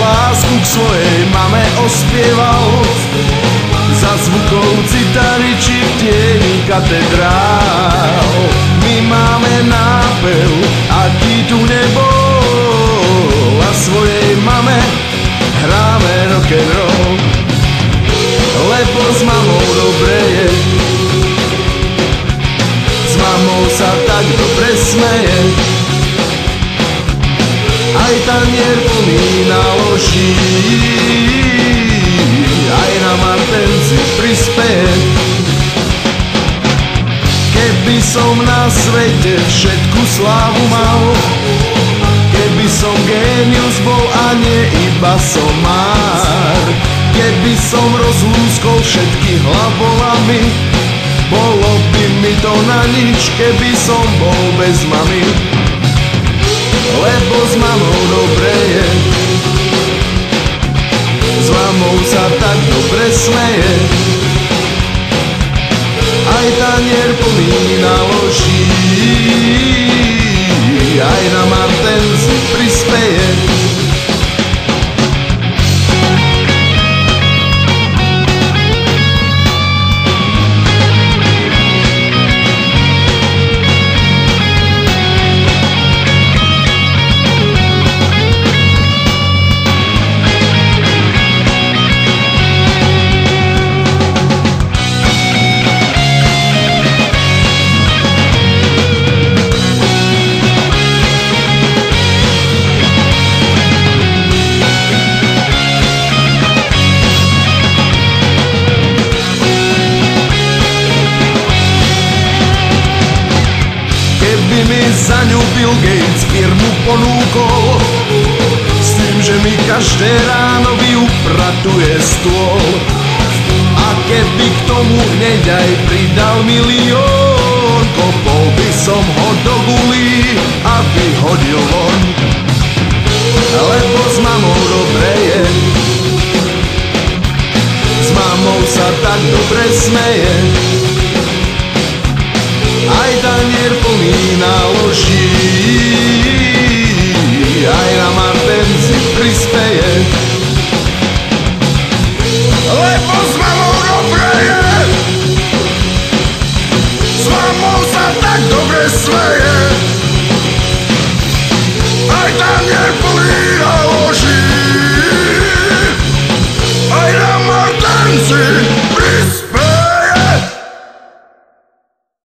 lásku k svojej mame ospieval. Za zvukov citary či v tieni katedrál. My máme nápev, aký tu nebol, a svojej mame hráme rock'n'roll. Lebo s mamou dobre je, s mamou sa tak dobre smeje, aj tanier plný naloží, aj na martenci prispeje. Keby som na svete všetku slávu mal, keby som génius bol a nie iba somár, keby som rozlúskol všetky hlavolami, bolo by mi to na nič, keby som bol bez mamy. Lebo s mamou dobre je, s mamou sa tak dobre smeje, aj tanier plný naloží, aj na martenci prispeje. Za ňu Bill Gates firmu ponúkol, s tým, že mi každé ráno vyupratuje stôl. A keby k tomu hneď aj pridal milión, kopol by som ho do gulí a vyhodil von. Lebo s mamou dobre je, s mamou sa tak dobre smeje, aj tanier plný naloží, aj na martenci prispeje. Lebo s mamou dobre je, s mamou sa tak dobre smeje, aj tanier plný